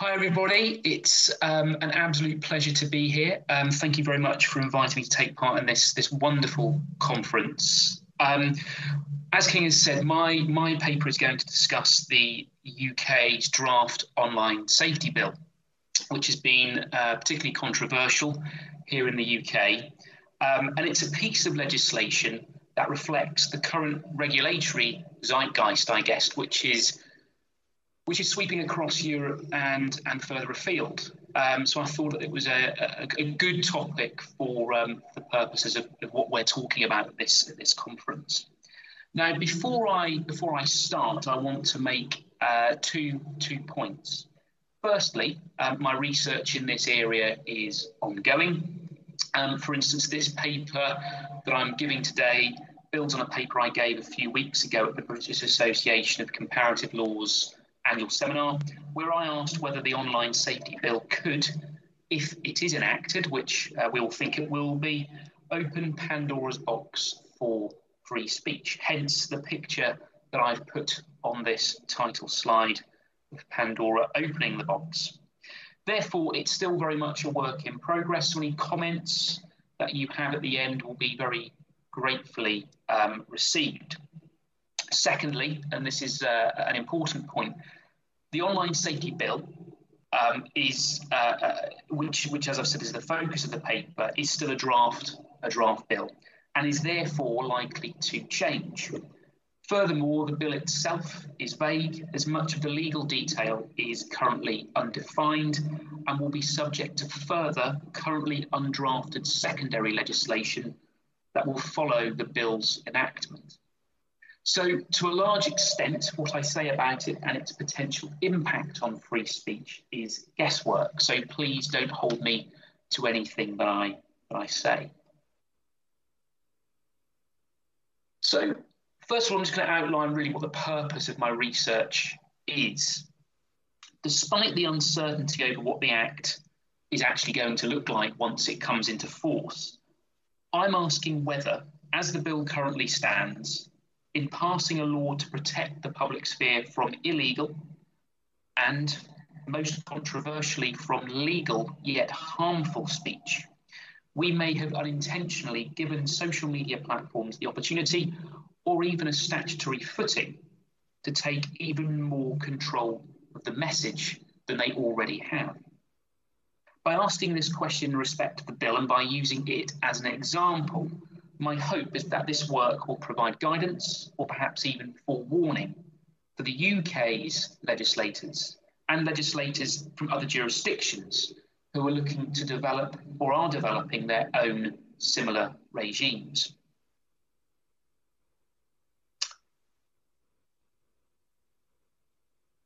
Hi everybody, it's an absolute pleasure to be here. Thank you very much for inviting me to take part in this wonderful conference. As King has said, my paper is going to discuss the UK's draft online safety bill, which has been particularly controversial here in the UK. And it's a piece of legislation that reflects the current regulatory zeitgeist, I guess, which is sweeping across Europe and further afield. So I thought that it was a good topic for the purposes of what we're talking about at this conference. Now, before I start, I want to make two points. Firstly, my research in this area is ongoing. For instance, this paper that I'm giving today builds on a paper I gave a few weeks ago at the British Association of Comparative Law's annual seminar, where I asked whether the online safety bill could, if it is enacted, which we all think it will be, open Pandora's box for free speech. Hence the picture that I've put on this title slide of Pandora opening the box. Therefore, it's still very much a work in progress. So any comments that you have at the end will be very gratefully received. Secondly, and this is an important point, the online safety bill which as I've said is the focus of the paper, is still a draft bill and is therefore likely to change. Furthermore, the bill itself is vague, as much of the legal detail is currently undefined and will be subject to further currently undrafted secondary legislation that will follow the bill's enactment. So to a large extent, what I say about it and its potential impact on free speech is guesswork. So please don't hold me to anything that I say. So first of all, I'm just going to outline really what the purpose of my research is. Despite the uncertainty over what the Act is actually going to look like once it comes into force, I'm asking whether, as the bill currently stands, in passing a law to protect the public sphere from illegal and, most controversially, from legal yet harmful speech, we may have unintentionally given social media platforms the opportunity, or even a statutory footing, to take even more control of the message than they already have. By asking this question in respect to the bill and by using it as an example, my hope is that this work will provide guidance, or perhaps even forewarning, for the UK's legislators and legislators from other jurisdictions who are looking to develop or are developing their own similar regimes.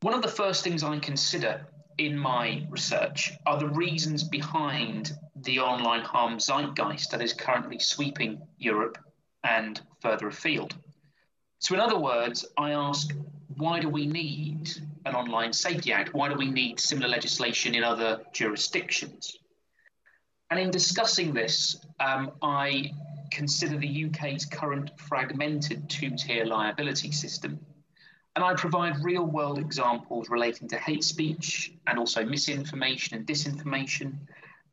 One of the first things I consider in my research are the reasons behind the online harm zeitgeist that is currently sweeping Europe and further afield. So in other words, I ask, why do we need an Online Safety Act? Why do we need similar legislation in other jurisdictions? And in discussing this, I consider the UK's current fragmented two-tier liability system. And I provide real-world examples relating to hate speech and also misinformation and disinformation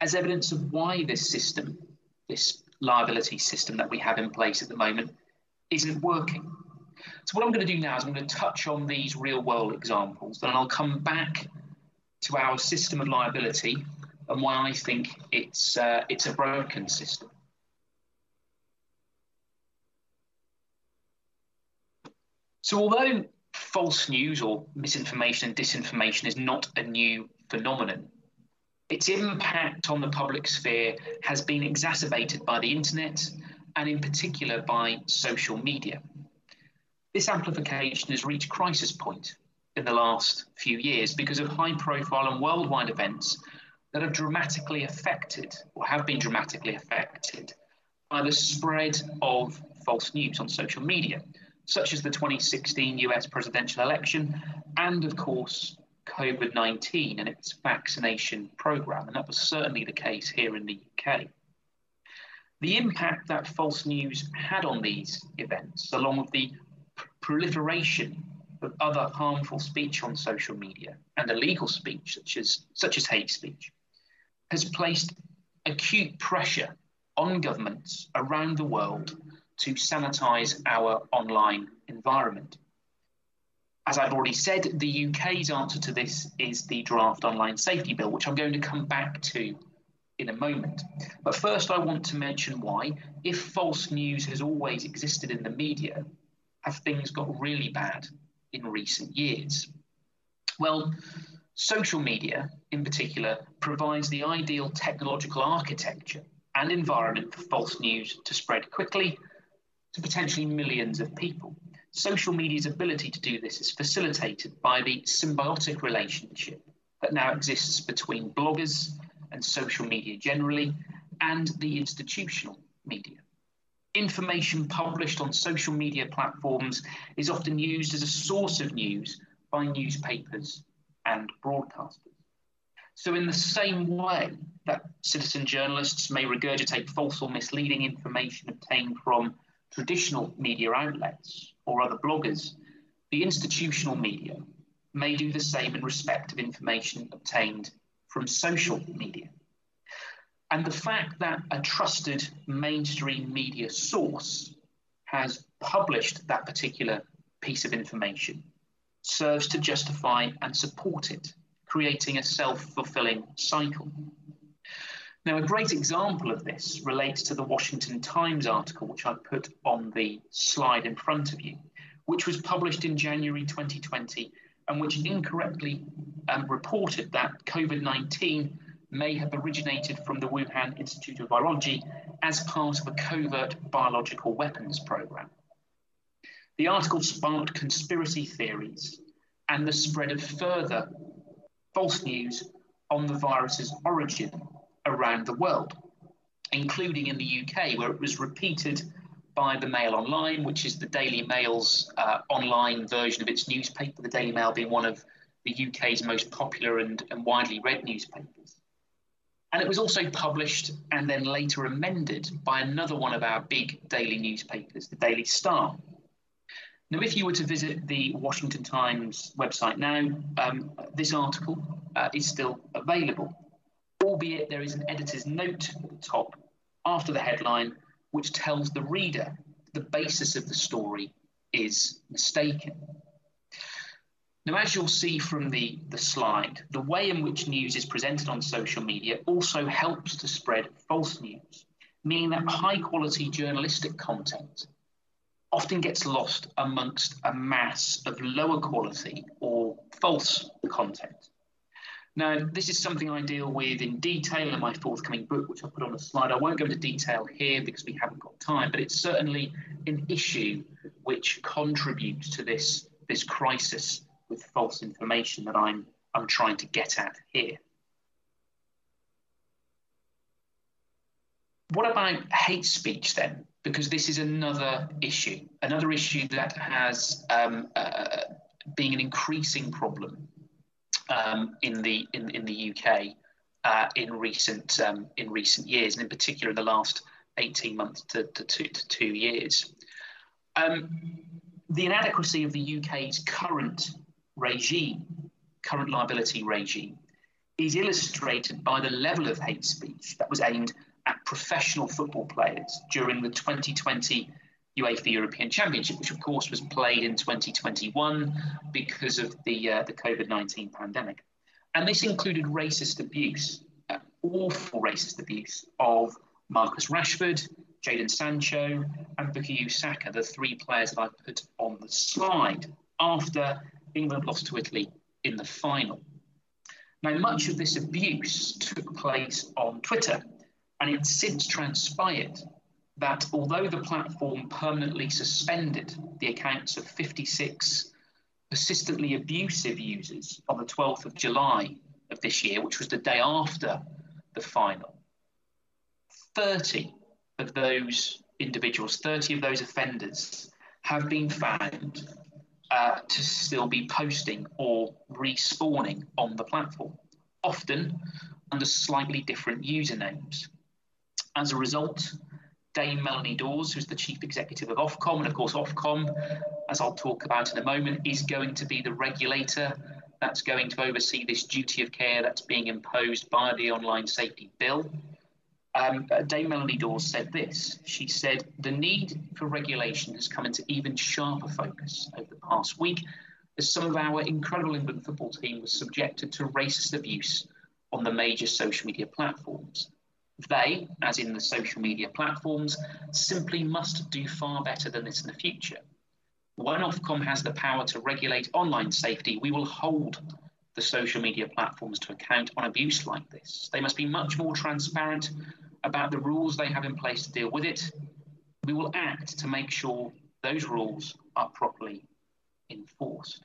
as evidence of why this system, this liability system that we have in place at the moment, isn't working. So what I'm going to do now is I'm going to touch on these real-world examples, then I'll come back to our system of liability and why I think it's a broken system. So although false news or misinformation and disinformation is not a new phenomenon, its impact on the public sphere has been exacerbated by the internet and in particular by social media. This amplification has reached crisis point in the last few years because of high-profile and worldwide events that have dramatically affected or have been dramatically affected by the spread of false news on social media, such as the 2016 US presidential election and, of course, COVID-19 and its vaccination program. And that was certainly the case here in the UK. The impact that false news had on these events, along with the proliferation of other harmful speech on social media and illegal speech, such as hate speech, has placed acute pressure on governments around the world to sanitise our online environment. As I've already said, the UK's answer to this is the draft online safety bill, which I'm going to come back to in a moment. But first, I want to mention why, if false news has always existed in the media, have things got really bad in recent years? Well, social media, in particular, provides the ideal technological architecture and environment for false news to spread quickly to potentially millions of people. Social media's ability to do this is facilitated by the symbiotic relationship that now exists between bloggers and social media generally, and the institutional media. Information published on social media platforms is often used as a source of news by newspapers and broadcasters. So in the same way that citizen journalists may regurgitate false or misleading information obtained from traditional media outlets or other bloggers, the institutional media may do the same in respect of information obtained from social media. And the fact that a trusted mainstream media source has published that particular piece of information serves to justify and support it, creating a self-fulfilling cycle. Now, a great example of this relates to the Washington Times article, which I put on the slide in front of you, which was published in January 2020 and which incorrectly reported that COVID-19 may have originated from the Wuhan Institute of Virology as part of a covert biological weapons program. The article sparked conspiracy theories and the spread of further false news on the virus's origin around the world, including in the UK, where it was repeated by the Mail Online, which is the Daily Mail's online version of its newspaper, the Daily Mail being one of the UK's most popular and widely read newspapers. And it was also published and then later amended by another one of our big daily newspapers, the Daily Star. Now, if you were to visit the Washington Times website now, this article is still available, albeit there is an editor's note at the top after the headline, which tells the reader the basis of the story is mistaken. Now, as you'll see from the slide, the way in which news is presented on social media also helps to spread false news, meaning that high-quality journalistic content often gets lost amongst a mass of lower quality or false content. Now, this is something I deal with in detail in my forthcoming book, which I put on the slide. I won't go into detail here because we haven't got time, but it's certainly an issue which contributes to this crisis with false information that I'm trying to get at here. What about hate speech then? Because this is another issue that has been an increasing problem in the UK in recent years, and in particular in the last 18 months to 2 years. The inadequacy of the UK's current liability regime, is illustrated by the level of hate speech that was aimed at professional football players during the 2020 UEFA European Championship, which of course was played in 2021 because of the COVID-19 pandemic. And this included racist abuse, awful racist abuse of Marcus Rashford, Jadon Sancho and Bukayo Saka, the 3 players that I put on the slide, after England lost to Italy in the final. Now, much of this abuse took place on Twitter, and it's since transpired that although the platform permanently suspended the accounts of 56 persistently abusive users on the 12th of July of this year, which was the day after the final, 30 of those individuals, 30 of those offenders have been found to still be posting or respawning on the platform, often under slightly different usernames. As a result, Dame Melanie Dawes, who's the chief executive of Ofcom, and of course Ofcom as I'll talk about in a moment, is going to be the regulator that's going to oversee this duty of care that's being imposed by the Online Safety Bill. Dame Melanie Dawes said this. She said, the need for regulation has come into even sharper focus over the past week as some of our incredible England football team was subjected to racist abuse on the major social media platforms. They, as in the social media platforms, simply must do far better than this in the future. When Ofcom has the power to regulate online safety, we will hold the social media platforms to account on abuse like this. They must be much more transparent about the rules they have in place to deal with it. We will act to make sure those rules are properly enforced.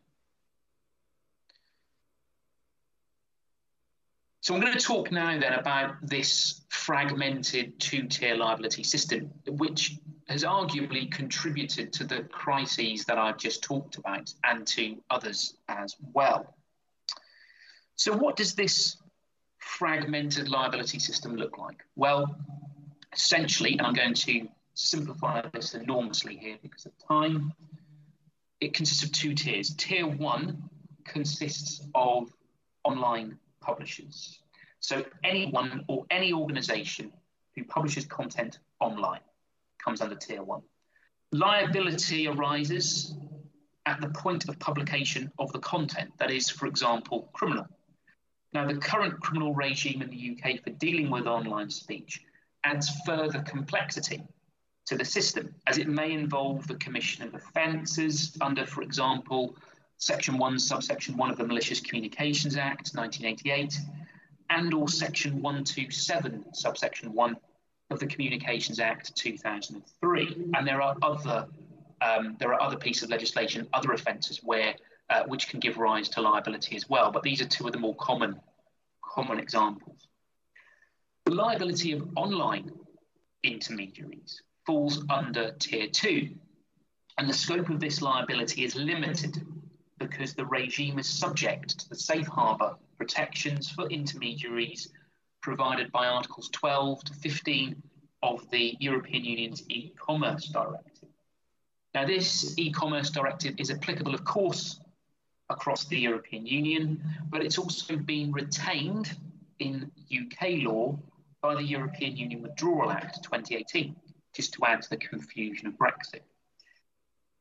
So I'm going to talk now then about this fragmented two-tier liability system, which has arguably contributed to the crises that I've just talked about and to others as well. So what does this fragmented liability system look like? Well, essentially, and I'm going to simplify this enormously here because of time, it consists of two tiers. Tier 1 consists of online publishers. So anyone or any organisation who publishes content online comes under Tier 1. Liability arises at the point of publication of the content, that is, for example, criminal. Now, the current criminal regime in the UK for dealing with online speech adds further complexity to the system, as it may involve the commission of offences under, for example, Section 1, subsection 1 of the Malicious Communications Act, 1988, and or Section 127, subsection 1 of the Communications Act, 2003. And there are other pieces of legislation, other offences where which can give rise to liability as well. But these are two of the more common examples. The liability of online intermediaries falls under Tier 2, and the scope of this liability is limited because the regime is subject to the safe harbour protections for intermediaries provided by Articles 12 to 15 of the European Union's e-commerce directive. Now, this e-commerce directive is applicable, of course, across the European Union, but it's also been retained in UK law by the European Union Withdrawal Act 2018, just to add to the confusion of Brexit.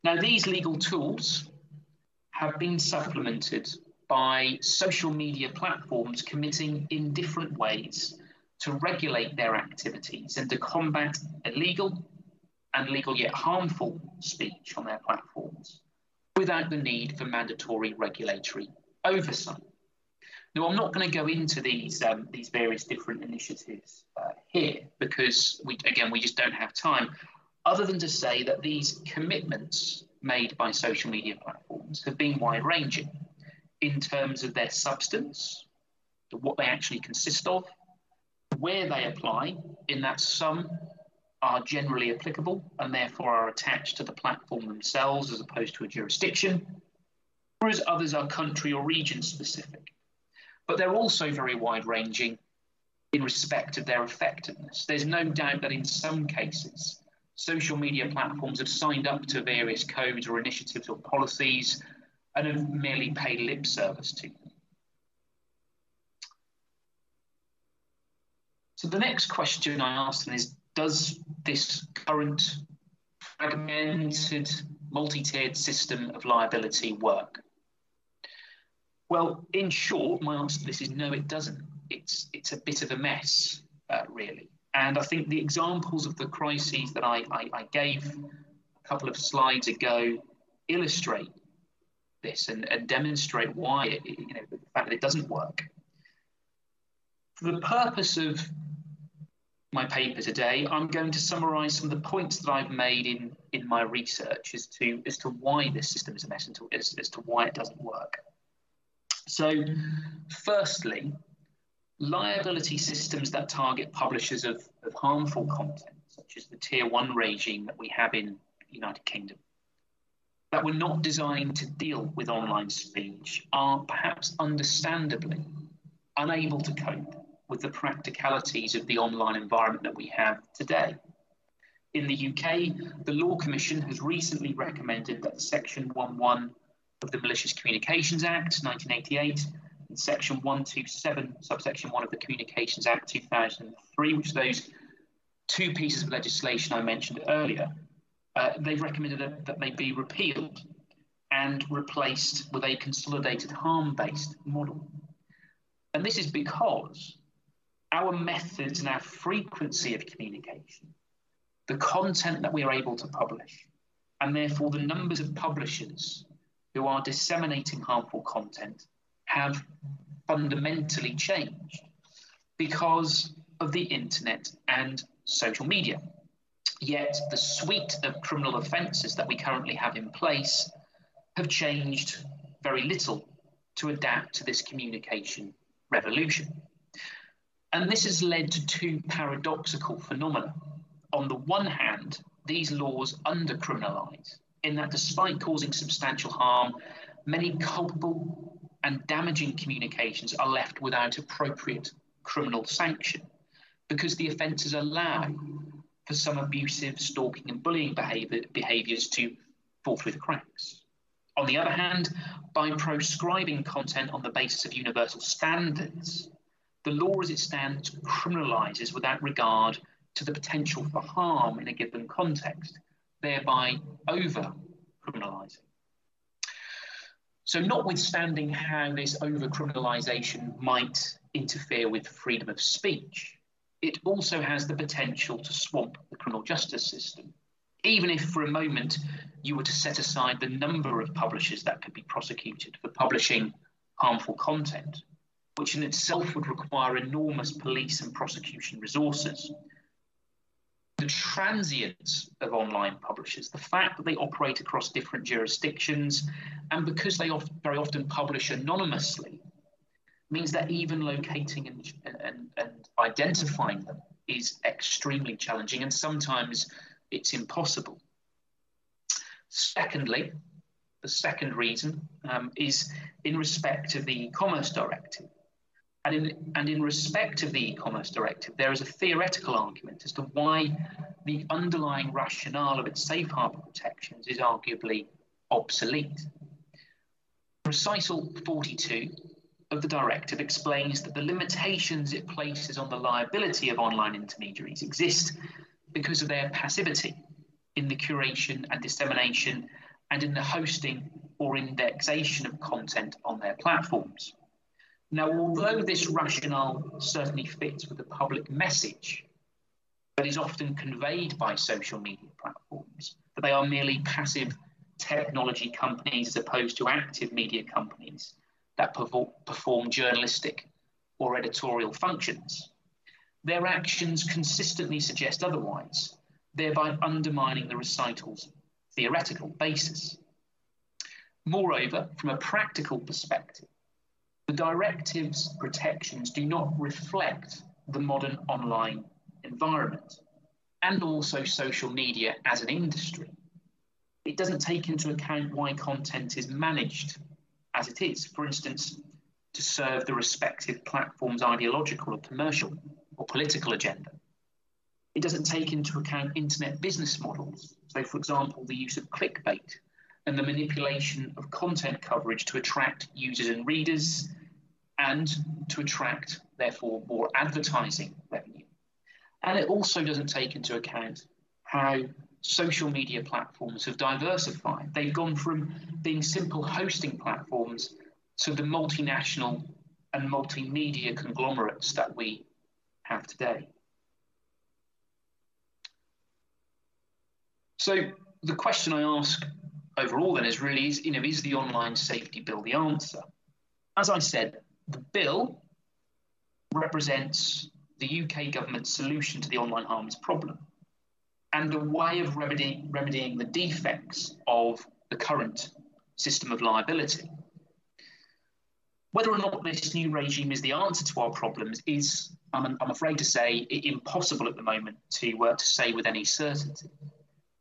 Now, these legal tools have been supplemented by social media platforms committing in different ways to regulate their activities and to combat illegal and legal yet harmful speech on their platforms without the need for mandatory regulatory oversight. Now, I'm not going to go into these various different initiatives here because, we just don't have time, other than to say that these commitments made by social media platforms have been wide-ranging in terms of their substance, what they actually consist of, where they apply, in that some are generally applicable and therefore are attached to the platform themselves as opposed to a jurisdiction, whereas others are country or region specific. But they're also very wide-ranging in respect of their effectiveness. There's no doubt that in some cases, social media platforms have signed up to various codes or initiatives or policies and have merely paid lip service to them. So the next question I asked them is, does this current fragmented, multi-tiered system of liability work? Well, in short, my answer to this is no, it doesn't. It's a bit of a mess, really. And I think the examples of the crises that I gave a couple of slides ago illustrate this and demonstrate why the fact that it doesn't work. For the purpose of my paper today, I'm going to summarise some of the points that I've made in my research as to why this system is a mess and as to why it doesn't work. So, firstly, liability systems that target publishers of harmful content, such as the Tier 1 regime that we have in the United Kingdom, that were not designed to deal with online speech, are perhaps understandably unable to cope with the practicalities of the online environment that we have today. In the UK, the Law Commission has recently recommended that Section 11 of the Malicious Communications Act 1988 and Section 127, subsection 1 of the Communications Act 2003, which are those two pieces of legislation I mentioned earlier, they've recommended that they be repealed and replaced with a consolidated harm-based model. And this is because our methods and our frequency of communication, the content that we are able to publish, and therefore the numbers of publishers who are disseminating harmful content have fundamentally changed because of the internet and social media. Yet the suite of criminal offences that we currently have in place have changed very little to adapt to this communication revolution. And this has led to two paradoxical phenomena. On the one hand, these laws under-criminalise, in that despite causing substantial harm, many culpable and damaging communications are left without appropriate criminal sanction because the offences allow for some abusive, stalking and bullying behaviours to fall through the cracks. On the other hand, by proscribing content on the basis of universal standards, the law as it stands criminalises without regard to the potential for harm in a given context, thereby over-criminalising. So notwithstanding how this over-criminalisation might interfere with freedom of speech, it also has the potential to swamp the criminal justice system. Even if for a moment you were to set aside the number of publishers that could be prosecuted for publishing harmful content, which in itself would require enormous police and prosecution resources, the transience of online publishers, the fact that they operate across different jurisdictions, and because they very often publish anonymously, means that even locating and identifying them is extremely challenging, and sometimes it's impossible. Secondly, the second reason is in respect of the e-commerce directive. And in respect of the e-commerce directive, there is a theoretical argument as to why the underlying rationale of its safe harbour protections is arguably obsolete. Recital 42 of the directive explains that the limitations it places on the liability of online intermediaries exist because of their passivity in the curation and dissemination and in the hosting or indexation of content on their platforms. Now, although this rationale certainly fits with the public message that is often conveyed by social media platforms, that they are merely passive technology companies as opposed to active media companies that perform journalistic or editorial functions, their actions consistently suggest otherwise, thereby undermining the recital's theoretical basis. Moreover, from a practical perspective, the directive's protections do not reflect the modern online environment and also social media as an industry. It doesn't take into account why content is managed as it is, for instance, to serve the respective platform's ideological or commercial or political agenda. It doesn't take into account internet business models, so for example, the use of clickbait and the manipulation of content coverage to attract users and readers and to attract, therefore, more advertising revenue. And it also doesn't take into account how social media platforms have diversified. They've gone from being simple hosting platforms to the multinational and multimedia conglomerates that we have today. So the question I ask overall then is really, is the online safety bill the answer? As I said, the bill represents the UK government's solution to the online harms problem and a way of remedying the defects of the current system of liability. Whether or not this new regime is the answer to our problems is, I'm afraid to say, impossible at the moment to say with any certainty.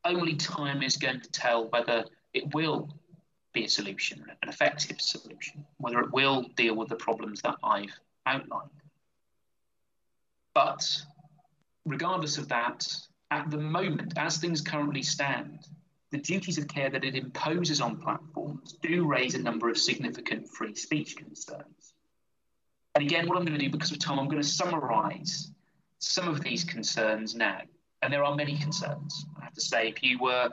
Only time is going to tell whether it will be a solution, an effective solution, whether it will deal with the problems that I've outlined. But regardless of that, At the moment, as things currently stand, the duties of care that it imposes on platforms do raise a number of significant free speech concerns. And again, what I'm going to do, because of time, I'm going to summarise some of these concerns now. And there are many concerns. I have to say, if you were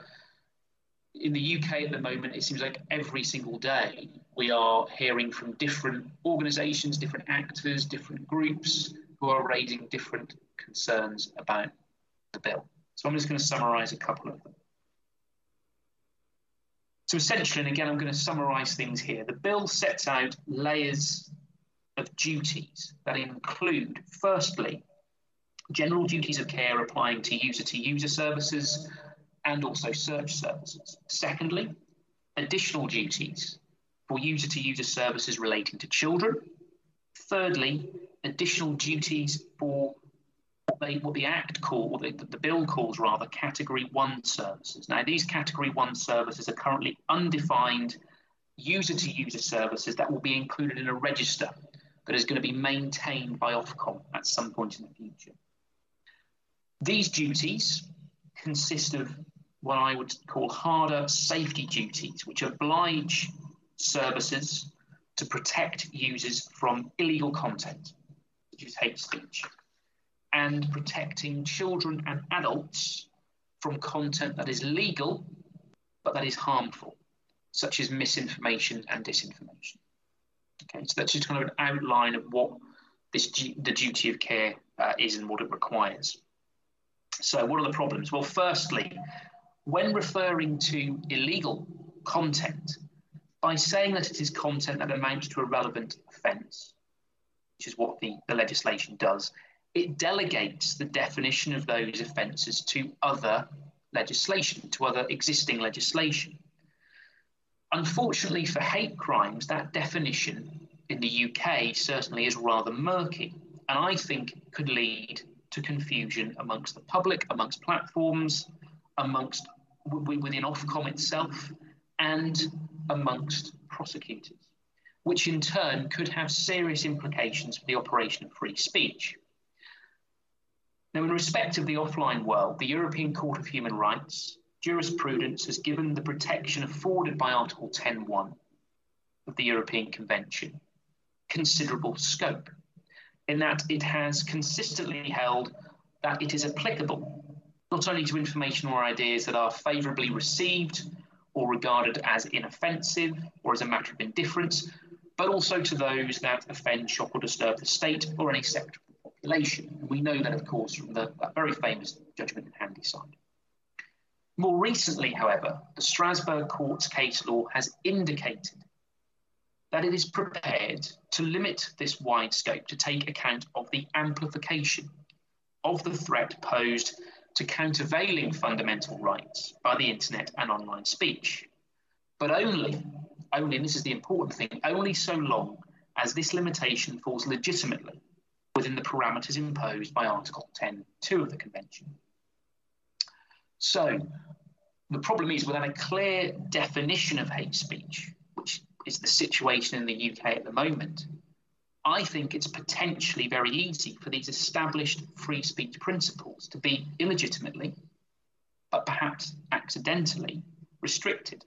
in the UK at the moment, it seems like every single day we are hearing from different organisations, different actors, different groups who are raising different concerns about the bill. So I'm just going to summarise a couple of them. So essentially, and again, I'm going to summarise things here. The bill sets out layers of duties that include, firstly, general duties of care applying to user services and also search services. Secondly, additional duties for user services relating to children. Thirdly, additional duties for what the Act calls, the bill calls rather, Category 1 services. Now, these Category 1 services are currently undefined user-to-user services that will be included in a register that is going to be maintained by Ofcom at some point in the future. These duties consist of what I would call harder safety duties, which oblige services to protect users from illegal content, such as hate speech, and protecting children and adults from content that is legal but that is harmful, such as misinformation and disinformation. Okay, so that's just kind of an outline of what the duty of care is and what it requires. So what are the problems? Well, firstly, when referring to illegal content, by saying that it is content that amounts to a relevant offence, which is what the legislation does, it delegates the definition of those offences to other legislation, to other existing legislation. Unfortunately for hate crimes, that definition in the UK certainly is rather murky, and I think could lead to confusion amongst the public, amongst platforms, within Ofcom itself, and amongst prosecutors, which in turn could have serious implications for the operation of free speech. Now, in respect of the offline world, the European Court of Human Rights jurisprudence has given the protection afforded by Article 10.1 of the European Convention considerable scope, in that it has consistently held that it is applicable not only to information or ideas that are favourably received or regarded as inoffensive or as a matter of indifference, but also to those that offend, shock or disturb the state or any sector of the population. And we know that, of course, from that very famous judgment in Handyside. More recently, however, the Strasbourg Court's case law has indicated that it is prepared to limit this wide scope to take account of the amplification of the threat posed to countervailing fundamental rights by the internet and online speech. But only, and this is the important thing, only so long as this limitation falls legitimately within the parameters imposed by Article 10.2 of the Convention. So the problem is, without a clear definition of hate speech, which is the situation in the UK at the moment, I think it's potentially very easy for these established free speech principles to be illegitimately, but perhaps accidentally, restricted.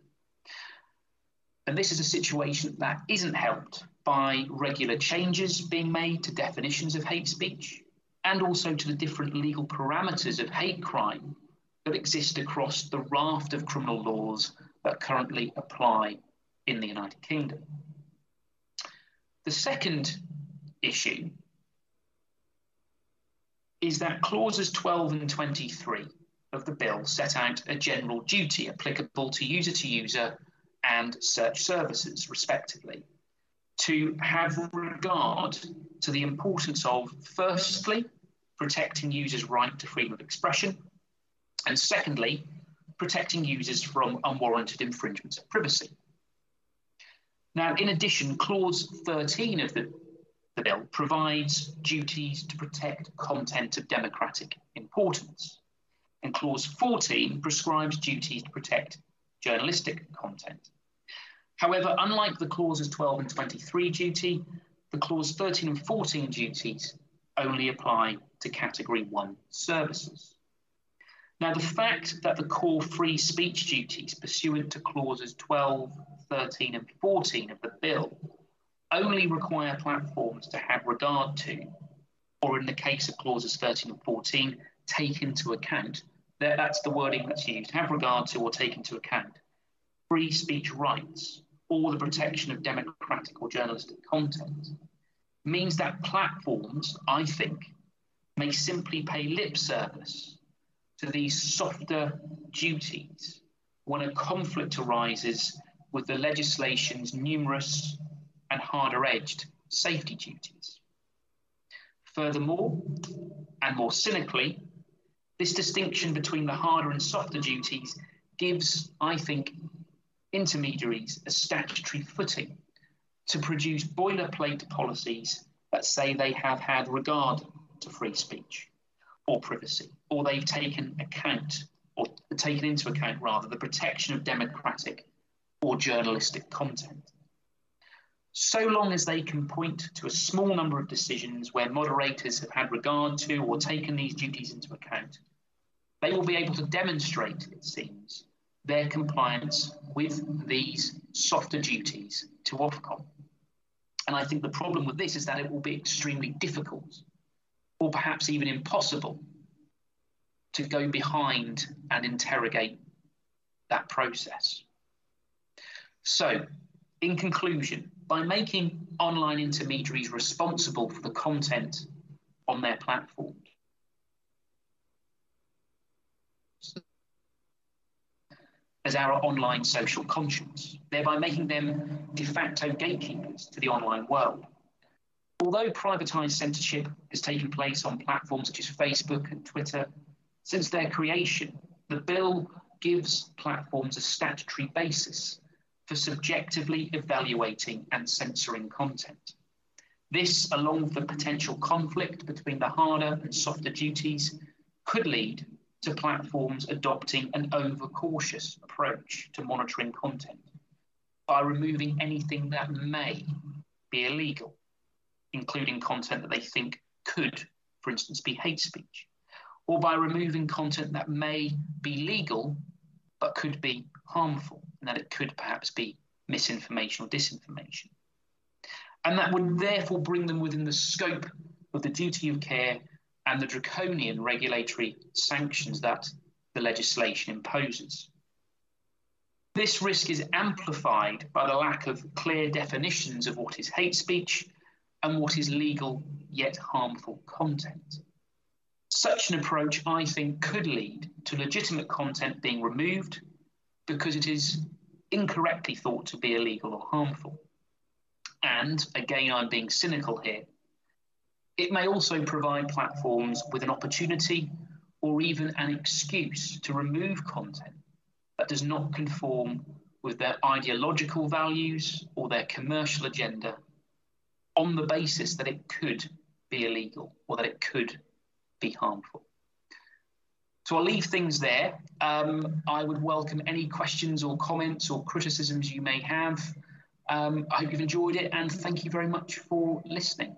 And this is a situation that isn't helped by regular changes being made to definitions of hate speech and also to the different legal parameters of hate crime that exist across the raft of criminal laws that currently apply in the United Kingdom. The second issue is that clauses 12 and 23 of the bill set out a general duty applicable to user and search services, respectively, to have regard to the importance of, firstly, protecting users' right to freedom of expression, and secondly, protecting users from unwarranted infringements of privacy. Now, in addition, clause 13 of the bill provides duties to protect content of democratic importance, and clause 14 prescribes duties to protect journalistic content. However, unlike the clauses 12 and 23 duty, the clause 13 and 14 duties only apply to Category 1 services. Now, the fact that the core free speech duties pursuant to clauses 12, 13 and 14 of the bill only require platforms to have regard to, or in the case of clauses 13 and 14, take into account, that's the wording that's used, have regard to or take into account, free speech rights or the protection of democratic or journalistic content, means that platforms, I think, may simply pay lip service to these softer duties when a conflict arises with the legislation's numerous and harder-edged safety duties. Furthermore, and more cynically, this distinction between the harder and softer duties gives, I think, intermediaries a statutory footing to produce boilerplate policies that say they have had regard to free speech or privacy, or they've taken into account rather the protection of democratic or journalistic content. So long as they can point to a small number of decisions where moderators have had regard to or taken these duties into account, they will be able to demonstrate, it seems, their compliance with these softer duties to Ofcom. And I think the problem with this is that it will be extremely difficult, or perhaps even impossible, to go behind and interrogate that process. So, in conclusion, by making online intermediaries responsible for the content on their platforms, as our online social conscience, thereby making them de facto gatekeepers to the online world. Although privatised censorship has taken place on platforms such as Facebook and Twitter, since their creation, the bill gives platforms a statutory basis for subjectively evaluating and censoring content. This, along with the potential conflict between the harder and softer duties, could lead to platforms adopting an overcautious approach to monitoring content by removing anything that may be illegal, including content that they think could, for instance, be hate speech, or by removing content that may be legal but could be harmful, and that it could perhaps be misinformation or disinformation. And that would therefore bring them within the scope of the duty of care and the draconian regulatory sanctions that the legislation imposes. This risk is amplified by the lack of clear definitions of what is hate speech and what is legal yet harmful content. Such an approach, I think, could lead to legitimate content being removed because it is incorrectly thought to be illegal or harmful. And, again, I'm being cynical here, it may also provide platforms with an opportunity or even an excuse to remove content that does not conform with their ideological values or their commercial agenda on the basis that it could be illegal or that it could be harmful. So I'll leave things there. I would welcome any questions or comments or criticisms you may have. I hope you've enjoyed it, and thank you very much for listening.